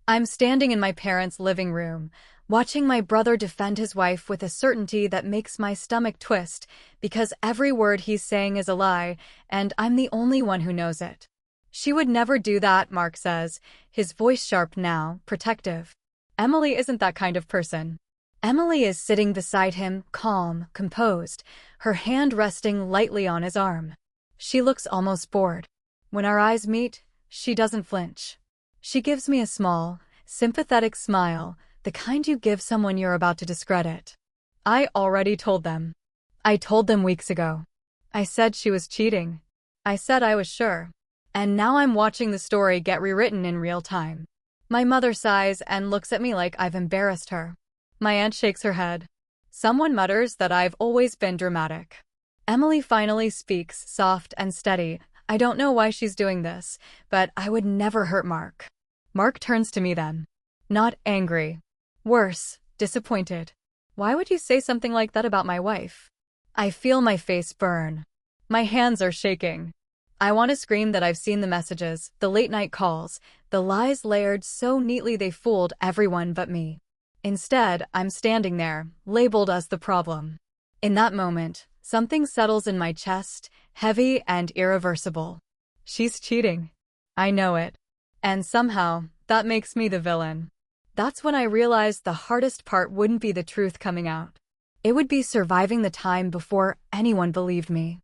I'm standing in my parents' living room, watching my brother defend his wife with a certainty that makes my stomach twist because every word he's saying is a lie, and I'm the only one who knows it. She would never do that, Mark says, his voice sharp now, protective. Emily isn't that kind of person. Emily is sitting beside him, calm, composed, her hand resting lightly on his arm. She looks almost bored. When our eyes meet, she doesn't flinch. She gives me a small, sympathetic smile, the kind you give someone you're about to discredit. I already told them. I told them weeks ago. I said she was cheating. I said I was sure. And now I'm watching the story get rewritten in real time. My mother sighs and looks at me like I've embarrassed her. My aunt shakes her head. Someone mutters that I've always been dramatic. Emily finally speaks, soft and steady. I don't know why she's doing this, but I would never hurt Mark. Mark turns to me then. Not angry. Worse, disappointed. Why would you say something like that about my wife? I feel my face burn. My hands are shaking. I want to scream that I've seen the messages, the late-night calls, the lies layered so neatly they fooled everyone but me. Instead, I'm standing there, labeled as the problem. In that moment, something settles in my chest, heavy and irreversible. She's cheating. I know it. And somehow, that makes me the villain. That's when I realized the hardest part wouldn't be the truth coming out. It would be surviving the time before anyone believed me.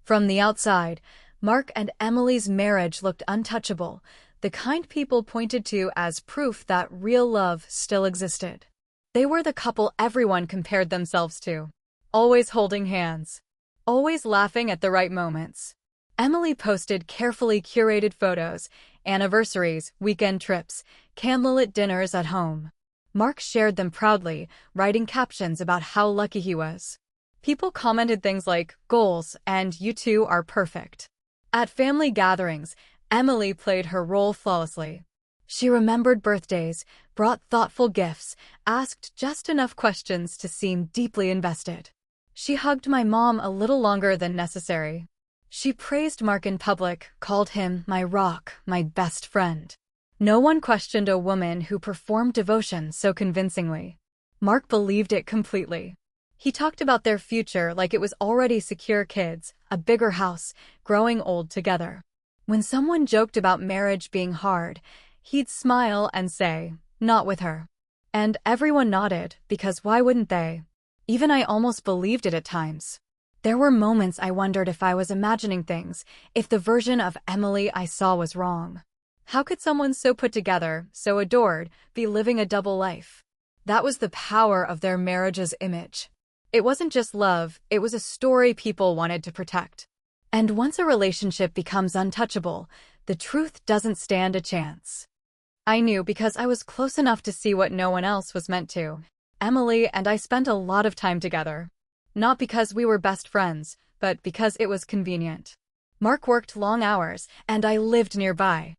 From the outside, Mark and Emily's marriage looked untouchable, the kind people pointed to as proof that real love still existed. They were the couple everyone compared themselves to. Always holding hands. Always laughing at the right moments. Emily posted carefully curated photos, anniversaries, weekend trips, candlelit dinners at home. Mark shared them proudly, writing captions about how lucky he was. People commented things like, "Goals," and "You two are perfect." At family gatherings, Emily played her role flawlessly. She remembered birthdays, brought thoughtful gifts, asked just enough questions to seem deeply invested. She hugged my mom a little longer than necessary. She praised Mark in public, called him my rock, my best friend. No one questioned a woman who performed devotion so convincingly. Mark believed it completely. He talked about their future like it was already secure: kids, a bigger house, growing old together. When someone joked about marriage being hard, he'd smile and say, "Not with her." And everyone nodded, because why wouldn't they? Even I almost believed it at times. There were moments I wondered if I was imagining things, if the version of Emily I saw was wrong. How could someone so put together, so adored, be living a double life? That was the power of their marriage's image. It wasn't just love, it was a story people wanted to protect. And once a relationship becomes untouchable, the truth doesn't stand a chance. I knew because I was close enough to see what no one else was meant to. Emily and I spent a lot of time together. Not because we were best friends, but because it was convenient. Mark worked long hours, and I lived nearby.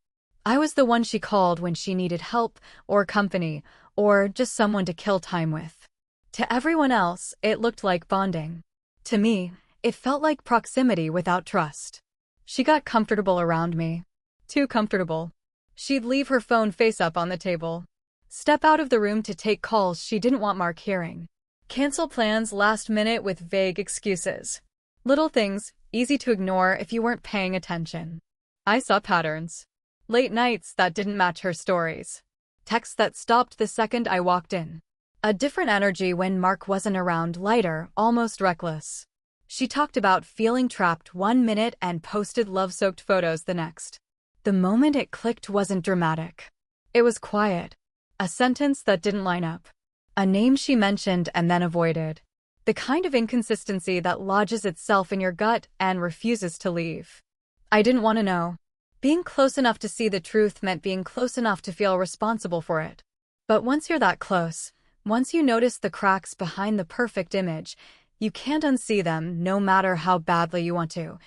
I was the one she called when she needed help, or company, or just someone to kill time with. To everyone else, it looked like bonding. To me, it felt like proximity without trust. She got comfortable around me. Too comfortable. She'd leave her phone face up on the table. Step out of the room to take calls she didn't want Mark hearing. Cancel plans last minute with vague excuses. Little things, easy to ignore if you weren't paying attention. I saw patterns. Late nights that didn't match her stories. Texts that stopped the second I walked in. A different energy when Mark wasn't around, lighter, almost reckless. She talked about feeling trapped one minute and posted love-soaked photos the next. The moment it clicked wasn't dramatic. It was quiet. A sentence that didn't line up. A name she mentioned and then avoided. The kind of inconsistency that lodges itself in your gut and refuses to leave. I didn't want to know. Being close enough to see the truth meant being close enough to feel responsible for it. But once you're that close, once you notice the cracks behind the perfect image, you can't unsee them no matter how badly you want to.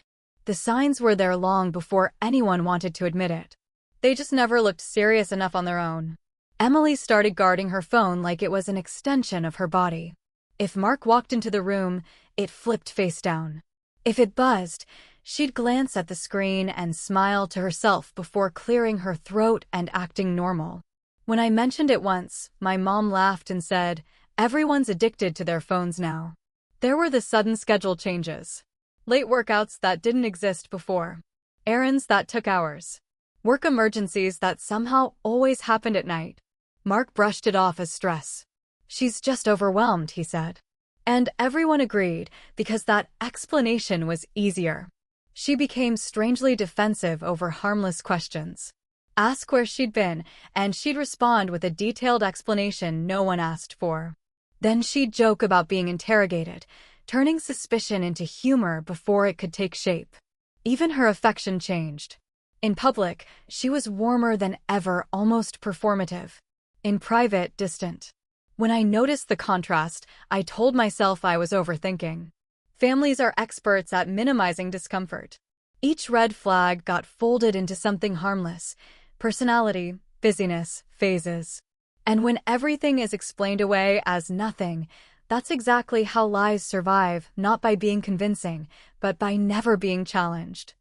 The signs were there long before anyone wanted to admit it. They just never looked serious enough on their own. Emily started guarding her phone like it was an extension of her body. If Mark walked into the room, it flipped face down. If it buzzed, she'd glance at the screen and smile to herself before clearing her throat and acting normal. When I mentioned it once, my mom laughed and said, "Everyone's addicted to their phones now." There were the sudden schedule changes. Late workouts that didn't exist before. Errands that took hours. Work emergencies that somehow always happened at night. Mark brushed it off as stress. "She's just overwhelmed," he said. And everyone agreed, because that explanation was easier. She became strangely defensive over harmless questions. Ask where she'd been, and she'd respond with a detailed explanation no one asked for. Then she'd joke about being interrogated, turning suspicion into humor before it could take shape. Even her affection changed. In public, she was warmer than ever, almost performative. In private, distant. When I noticed the contrast, I told myself I was overthinking. Families are experts at minimizing discomfort. Each red flag got folded into something harmless: personality, busyness, phases. And when everything is explained away as nothing, that's exactly how lies survive, not by being convincing, but by never being challenged.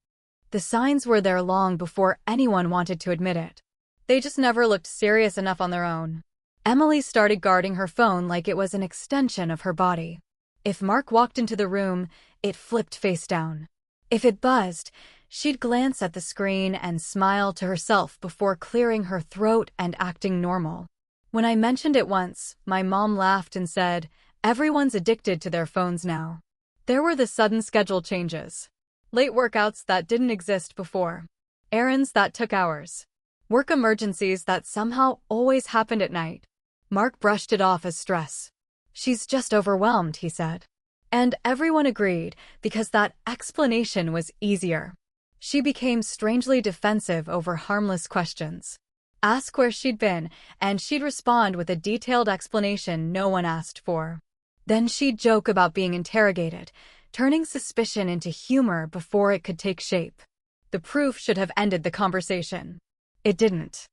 The signs were there long before anyone wanted to admit it. They just never looked serious enough on their own. Emily started guarding her phone like it was an extension of her body. If Mark walked into the room, it flipped face down. If it buzzed, she'd glance at the screen and smile to herself before clearing her throat and acting normal. When I mentioned it once, my mom laughed and said, "Everyone's addicted to their phones now." There were the sudden schedule changes. Late workouts that didn't exist before. Errands that took hours. Work emergencies that somehow always happened at night. Mark brushed it off as stress. "She's just overwhelmed," he said. And everyone agreed, because that explanation was easier. She became strangely defensive over harmless questions. Ask where she'd been, and she'd respond with a detailed explanation no one asked for. Then she'd joke about being interrogated, turning suspicion into humor before it could take shape. The proof should have ended the conversation. It didn't.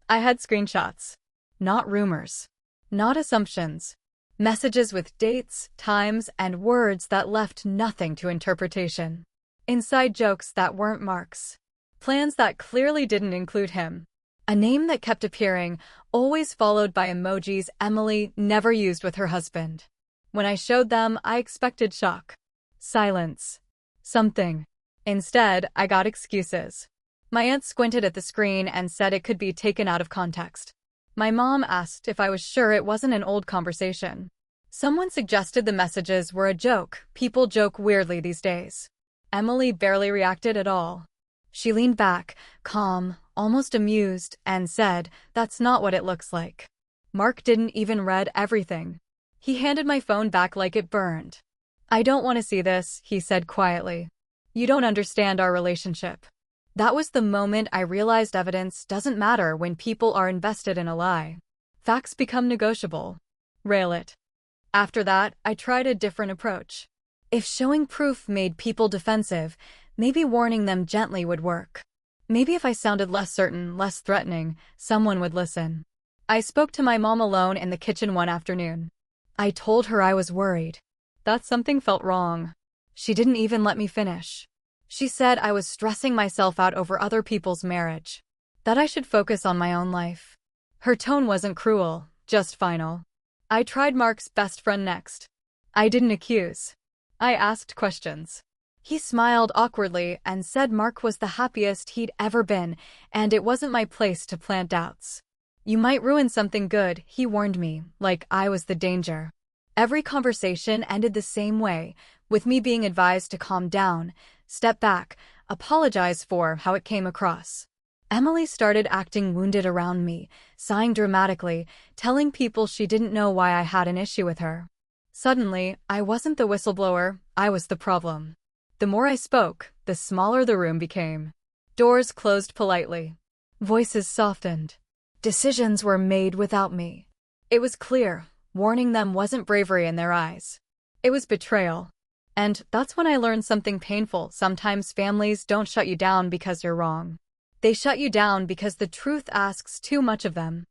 I had screenshots. Not rumors. Not assumptions. Messages with dates, times, and words that left nothing to interpretation. Inside jokes that weren't Mark's. Plans that clearly didn't include him. A name that kept appearing, always followed by emojis Emily never used with her husband. When I showed them, I expected shock. Silence. Something. Instead, I got excuses. My aunt squinted at the screen and said it could be taken out of context. My mom asked if I was sure it wasn't an old conversation. Someone suggested the messages were a joke. People joke weirdly these days. Emily barely reacted at all. She leaned back, calm, almost amused, and said, "That's not what it looks like." Mark didn't even read everything. He handed my phone back like it burned. "I don't want to see this," he said quietly. "You don't understand our relationship." That was the moment I realized evidence doesn't matter when people are invested in a lie. Facts become negotiable. Rail it. After that, I tried a different approach. If showing proof made people defensive, maybe warning them gently would work. Maybe if I sounded less certain, less threatening, someone would listen. I spoke to my mom alone in the kitchen one afternoon. I told her I was worried. That something felt wrong. She didn't even let me finish. She said I was stressing myself out over other people's marriage. That I should focus on my own life. Her tone wasn't cruel, just final. I tried Mark's best friend next. I didn't accuse. I asked questions. He smiled awkwardly and said Mark was the happiest he'd ever been, and it wasn't my place to plant doubts. "You might ruin something good," he warned me, like I was the danger. Every conversation ended the same way, with me being advised to calm down, step back, apologize for how it came across. Emily started acting wounded around me, sighing dramatically, telling people she didn't know why I had an issue with her. Suddenly, I wasn't the whistleblower, I was the problem. The more I spoke, the smaller the room became. Doors closed politely. Voices softened. Decisions were made without me. It was clear, warning them wasn't bravery in their eyes. It was betrayal. And that's when I learned something painful. Sometimes families don't shut you down because you're wrong. They shut you down because the truth asks too much of them.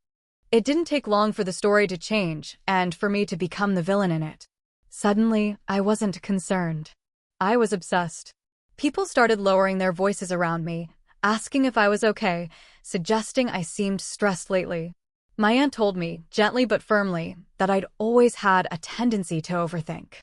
It didn't take long for the story to change, and for me to become the villain in it. Suddenly, I wasn't concerned. I was obsessed. People started lowering their voices around me, asking if I was okay, suggesting I seemed stressed lately. My aunt told me, gently but firmly, that I'd always had a tendency to overthink.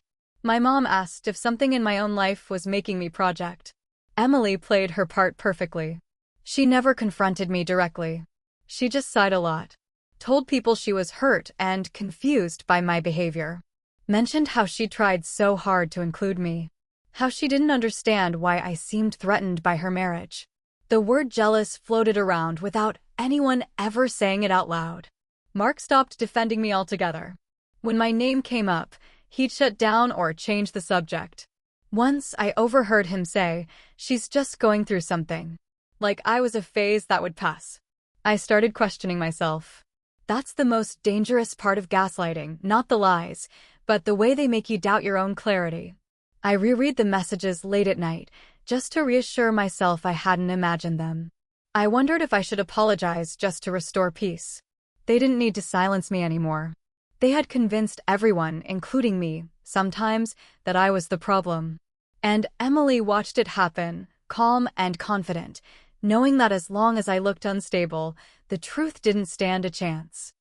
My mom asked if something in my own life was making me project. Emily played her part perfectly. She never confronted me directly. She just sighed a lot. Told people she was hurt and confused by my behavior. Mentioned how she tried so hard to include me. How she didn't understand why I seemed threatened by her marriage. The word jealous floated around without anyone ever saying it out loud. Mark stopped defending me altogether. When my name came up, he'd shut down or change the subject. Once I overheard him say, "She's just going through something." Like I was a phase that would pass. I started questioning myself. That's the most dangerous part of gaslighting, not the lies, but the way they make you doubt your own clarity. I reread the messages late at night, just to reassure myself I hadn't imagined them. I wondered if I should apologize just to restore peace. They didn't need to silence me anymore. They had convinced everyone, including me, sometimes, that I was the problem. And Emily watched it happen, calm and confident, knowing that as long as I looked unstable, the truth didn't stand a chance.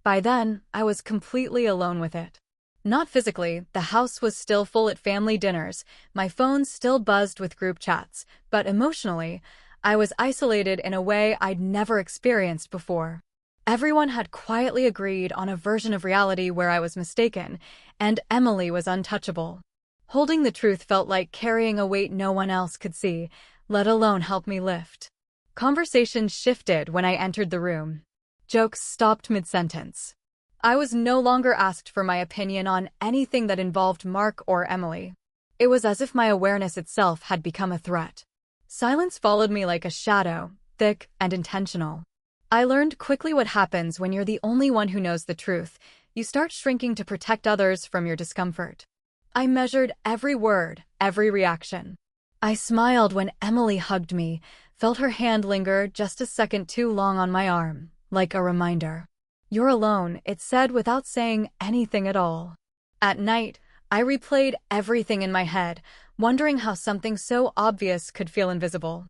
By then, I was completely alone with it. Not physically, the house was still full at family dinners, my phone still buzzed with group chats, but emotionally, I was isolated in a way I'd never experienced before. Everyone had quietly agreed on a version of reality where I was mistaken, and Emily was untouchable. Holding the truth felt like carrying a weight no one else could see, let alone help me lift. Conversations shifted when I entered the room. Jokes stopped mid-sentence. I was no longer asked for my opinion on anything that involved Mark or Emily. It was as if my awareness itself had become a threat. Silence followed me like a shadow, thick and intentional. I learned quickly what happens when you're the only one who knows the truth. You start shrinking to protect others from your discomfort. I measured every word, every reaction. I smiled when Emily hugged me, felt her hand linger just a second too long on my arm, like a reminder. "You're alone," it said without saying anything at all. At night, I replayed everything in my head, wondering how something so obvious could feel invisible.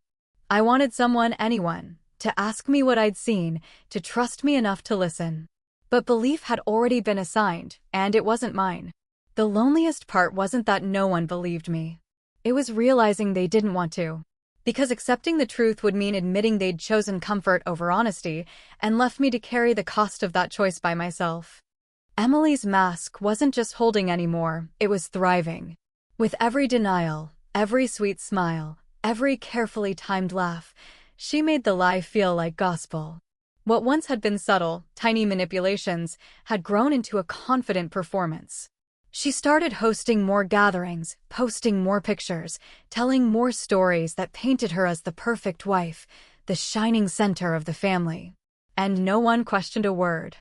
I wanted someone, anyone, to ask me what I'd seen, to trust me enough to listen. But belief had already been assigned, and it wasn't mine. The loneliest part wasn't that no one believed me. It was realizing they didn't want to. Because accepting the truth would mean admitting they'd chosen comfort over honesty, and left me to carry the cost of that choice by myself. Emily's mask wasn't just holding anymore, it was thriving. With every denial, every sweet smile, every carefully timed laugh, she made the lie feel like gospel. What once had been subtle, tiny manipulations had grown into a confident performance. She started hosting more gatherings, posting more pictures, telling more stories that painted her as the perfect wife, the shining center of the family. And no one questioned a word.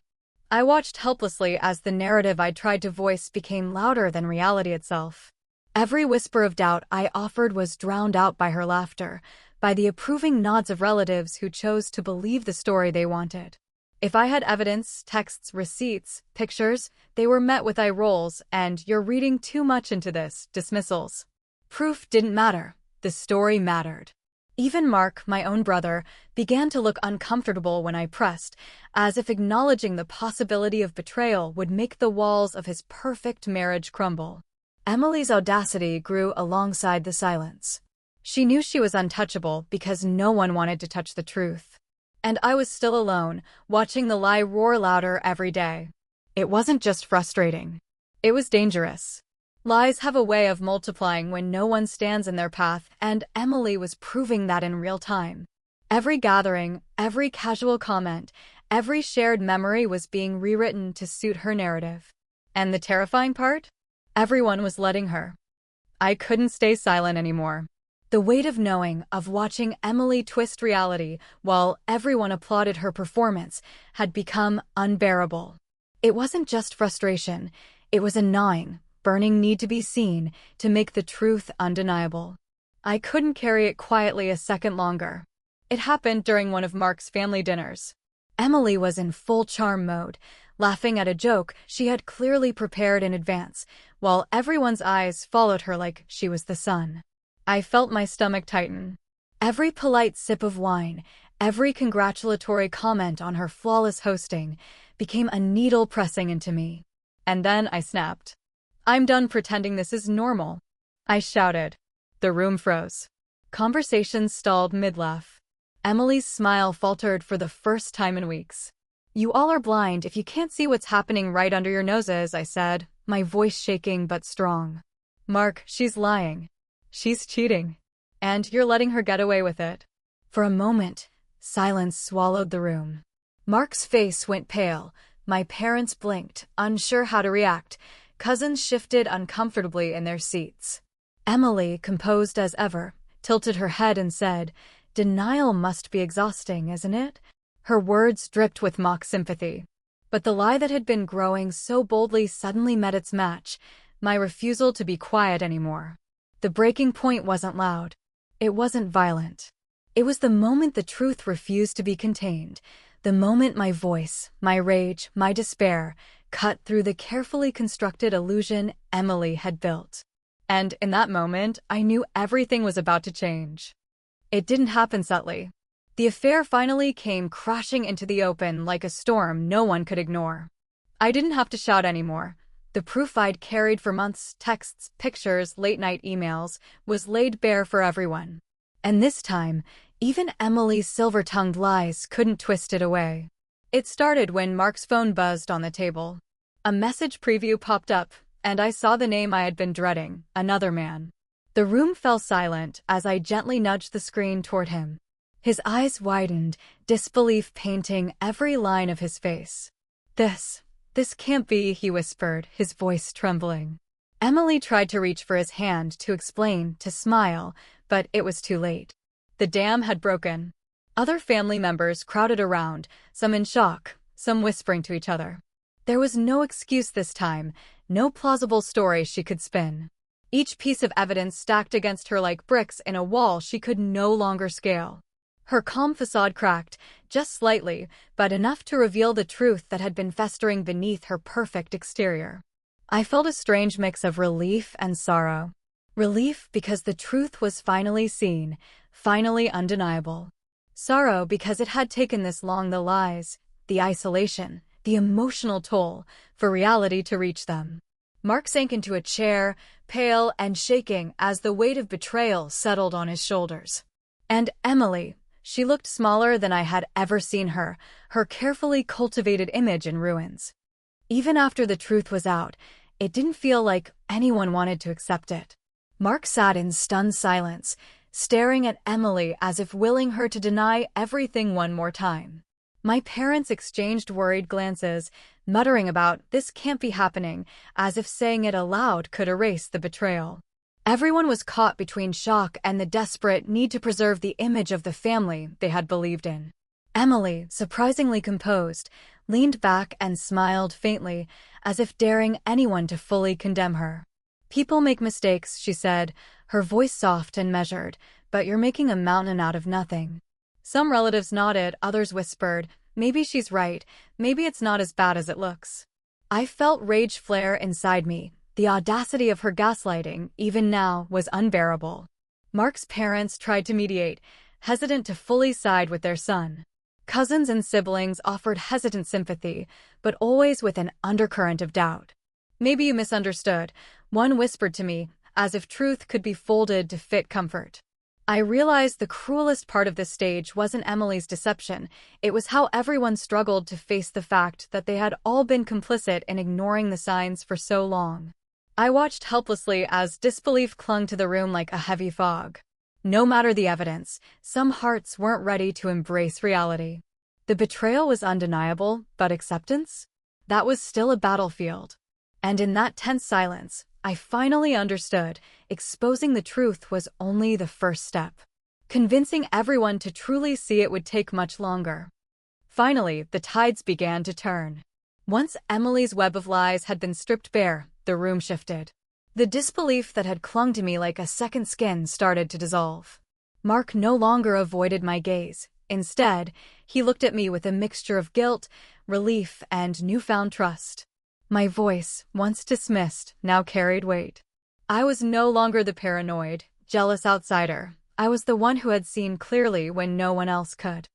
I watched helplessly as the narrative I tried to voice became louder than reality itself. Every whisper of doubt I offered was drowned out by her laughter, by the approving nods of relatives who chose to believe the story they wanted. If I had evidence, texts, receipts, pictures, they were met with eye rolls and "you're reading too much into this" dismissals. Proof didn't matter. The story mattered. Even Mark, my own brother, began to look uncomfortable when I pressed, as if acknowledging the possibility of betrayal would make the walls of his perfect marriage crumble. Emily's audacity grew alongside the silence. She knew she was untouchable because no one wanted to touch the truth. And I was still alone, watching the lie roar louder every day. It wasn't just frustrating. It was dangerous. Lies have a way of multiplying when no one stands in their path, and Emily was proving that in real time. Every gathering, every casual comment, every shared memory was being rewritten to suit her narrative. And the terrifying part? Everyone was letting her. I couldn't stay silent anymore. The weight of knowing, of watching Emily twist reality while everyone applauded her performance, had become unbearable. It wasn't just frustration, it was a gnawing, burning need to be seen, to make the truth undeniable. I couldn't carry it quietly a second longer. It happened during one of Mark's family dinners. Emily was in full charm mode, laughing at a joke she had clearly prepared in advance, while everyone's eyes followed her like she was the sun. I felt my stomach tighten. Every polite sip of wine, Every congratulatory comment on her flawless hosting became a needle pressing into me. And then I snapped. "I'm done pretending this is normal," I shouted. The room froze. Conversations stalled mid-laugh. Emily's smile faltered for the first time in weeks. "You all are blind if you can't see what's happening right under your noses," I said, my voice shaking but strong. "Mark, she's lying. She's cheating. And you're letting her get away with it." For a moment, silence swallowed the room. Mark's face went pale. My parents blinked, unsure how to react. Cousins shifted uncomfortably in their seats. Emily, composed as ever, tilted her head and said, "Denial must be exhausting, isn't it?" Her words dripped with mock sympathy. But the lie that had been growing so boldly suddenly met its match, my refusal to be quiet anymore. The breaking point wasn't loud. It wasn't violent. It was the moment the truth refused to be contained, the moment my voice, my rage, my despair cut through the carefully constructed illusion Emily had built. And in that moment, I knew everything was about to change. It didn't happen subtly. The affair finally came crashing into the open like a storm no one could ignore. I didn't have to shout anymore. The proof I'd carried for months, texts, pictures, late-night emails, was laid bare for everyone. And this time, even Emily's silver-tongued lies couldn't twist it away. It started when Mark's phone buzzed on the table. A message preview popped up, and I saw the name I had been dreading, another man. The room fell silent as I gently nudged the screen toward him. His eyes widened, disbelief painting every line of his face. This can't be," he whispered, his voice trembling. Emily tried to reach for his hand to explain, to smile, but it was too late. The dam had broken. Other family members crowded around, some in shock, some whispering to each other. There was no excuse this time, no plausible story she could spin. Each piece of evidence stacked against her like bricks in a wall she could no longer scale. Her calm facade cracked, just slightly, but enough to reveal the truth that had been festering beneath her perfect exterior. I felt a strange mix of relief and sorrow. Relief because the truth was finally seen, finally undeniable. Sorrow because it had taken this long, the lies, the isolation, the emotional toll, for reality to reach them. Mark sank into a chair, pale and shaking as the weight of betrayal settled on his shoulders. And Emily, she looked smaller than I had ever seen her, her carefully cultivated image in ruins. Even after the truth was out, it didn't feel like anyone wanted to accept it. Mark sat in stunned silence, staring at Emily as if willing her to deny everything one more time. My parents exchanged worried glances, muttering about "this can't be happening," as if saying it aloud could erase the betrayal. Everyone was caught between shock and the desperate need to preserve the image of the family they had believed in. Emily, surprisingly composed, leaned back and smiled faintly, as if daring anyone to fully condemn her. "People make mistakes," she said, her voice soft and measured, "but you're making a mountain out of nothing." Some relatives nodded, others whispered, "Maybe she's right, maybe it's not as bad as it looks." I felt rage flare inside me. The audacity of her gaslighting, even now, was unbearable. Mark's parents tried to mediate, hesitant to fully side with their son. Cousins and siblings offered hesitant sympathy, but always with an undercurrent of doubt. "Maybe you misunderstood," one whispered to me, as if truth could be folded to fit comfort. I realized the cruelest part of this stage wasn't Emily's deception, it was how everyone struggled to face the fact that they had all been complicit in ignoring the signs for so long. I watched helplessly as disbelief clung to the room like a heavy fog. No matter the evidence, some hearts weren't ready to embrace reality. The betrayal was undeniable, but acceptance? That was still a battlefield. And in that tense silence, I finally understood, exposing the truth was only the first step. Convincing everyone to truly see it would take much longer. Finally, the tides began to turn. Once Emily's web of lies had been stripped bare, the room shifted. The disbelief that had clung to me like a second skin started to dissolve. Mark no longer avoided my gaze. Instead, he looked at me with a mixture of guilt, relief, and newfound trust. My voice, once dismissed, now carried weight. I was no longer the paranoid, jealous outsider. I was the one who had seen clearly when no one else could.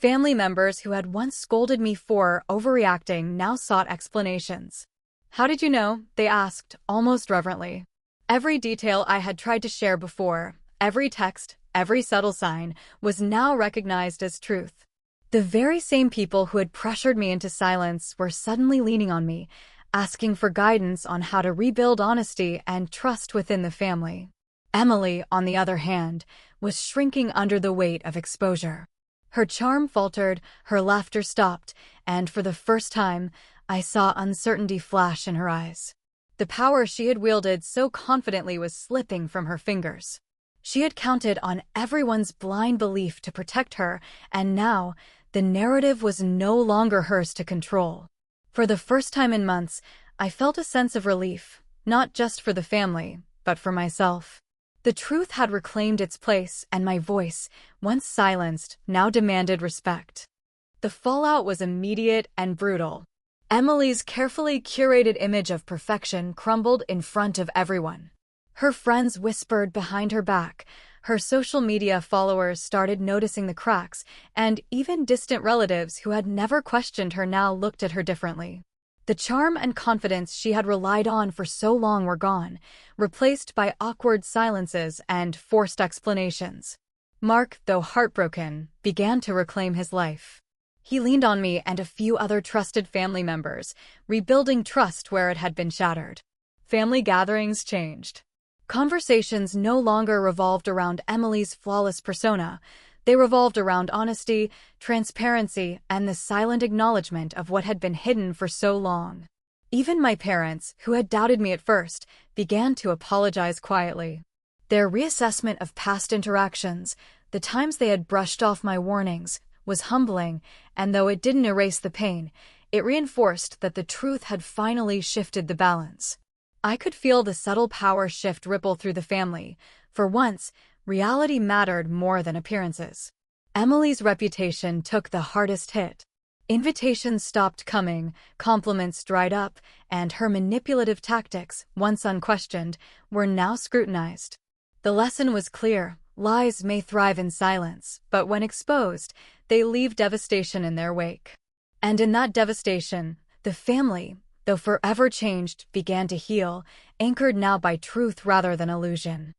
Family members who had once scolded me for overreacting now sought explanations. "How did you know?" they asked, almost reverently. Every detail I had tried to share before, every text, every subtle sign, was now recognized as truth. The very same people who had pressured me into silence were suddenly leaning on me, asking for guidance on how to rebuild honesty and trust within the family. Emily, on the other hand, was shrinking under the weight of exposure. Her charm faltered, her laughter stopped, and for the first time, I saw uncertainty flash in her eyes. The power she had wielded so confidently was slipping from her fingers. She had counted on everyone's blind belief to protect her, and now, the narrative was no longer hers to control. For the first time in months, I felt a sense of relief, not just for the family, but for myself. The truth had reclaimed its place, and my voice, once silenced, now demanded respect. The fallout was immediate and brutal. Emily's carefully curated image of perfection crumbled in front of everyone. Her friends whispered behind her back, her social media followers started noticing the cracks, and even distant relatives who had never questioned her now looked at her differently. The charm and confidence she had relied on for so long were gone, replaced by awkward silences and forced explanations. Mark, though heartbroken, began to reclaim his life. He leaned on me and a few other trusted family members, rebuilding trust where it had been shattered. Family gatherings changed. Conversations no longer revolved around Emily's flawless persona. They revolved around honesty, transparency, and the silent acknowledgement of what had been hidden for so long. Even my parents, who had doubted me at first, began to apologize quietly. Their reassessment of past interactions, the times they had brushed off my warnings, was humbling, and though it didn't erase the pain, it reinforced that the truth had finally shifted the balance. I could feel the subtle power shift ripple through the family. For once, reality mattered more than appearances. Emily's reputation took the hardest hit. Invitations stopped coming, compliments dried up, and her manipulative tactics, once unquestioned, were now scrutinized. The lesson was clear: lies may thrive in silence, but when exposed, they leave devastation in their wake. And in that devastation, the family, though forever changed, began to heal, anchored now by truth rather than illusion.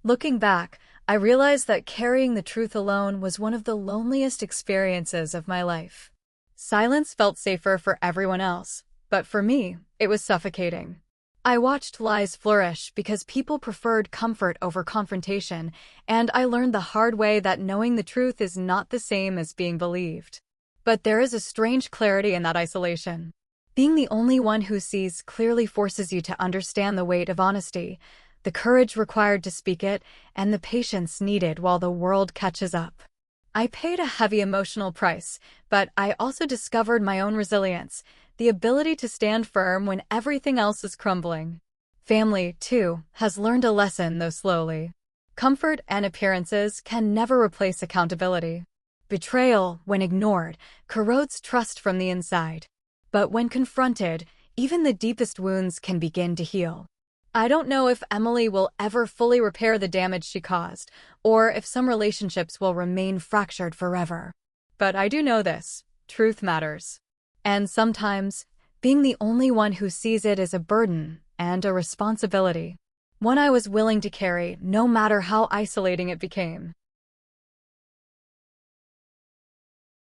Looking back, I realized that carrying the truth alone was one of the loneliest experiences of my life. Silence felt safer for everyone else, but for me, it was suffocating. I watched lies flourish because people preferred comfort over confrontation, and I learned the hard way that knowing the truth is not the same as being believed. But there is a strange clarity in that isolation. Being the only one who sees clearly forces you to understand the weight of honesty, the courage required to speak it, and the patience needed while the world catches up. I paid a heavy emotional price, but I also discovered my own resilience, the ability to stand firm when everything else is crumbling. Family, too, has learned a lesson, though slowly. Comfort and appearances can never replace accountability. Betrayal, when ignored, corrodes trust from the inside. But when confronted, even the deepest wounds can begin to heal. I don't know if Emily will ever fully repair the damage she caused, or if some relationships will remain fractured forever. But I do know this: truth matters. And sometimes, being the only one who sees it is a burden and a responsibility. One I was willing to carry, no matter how isolating it became.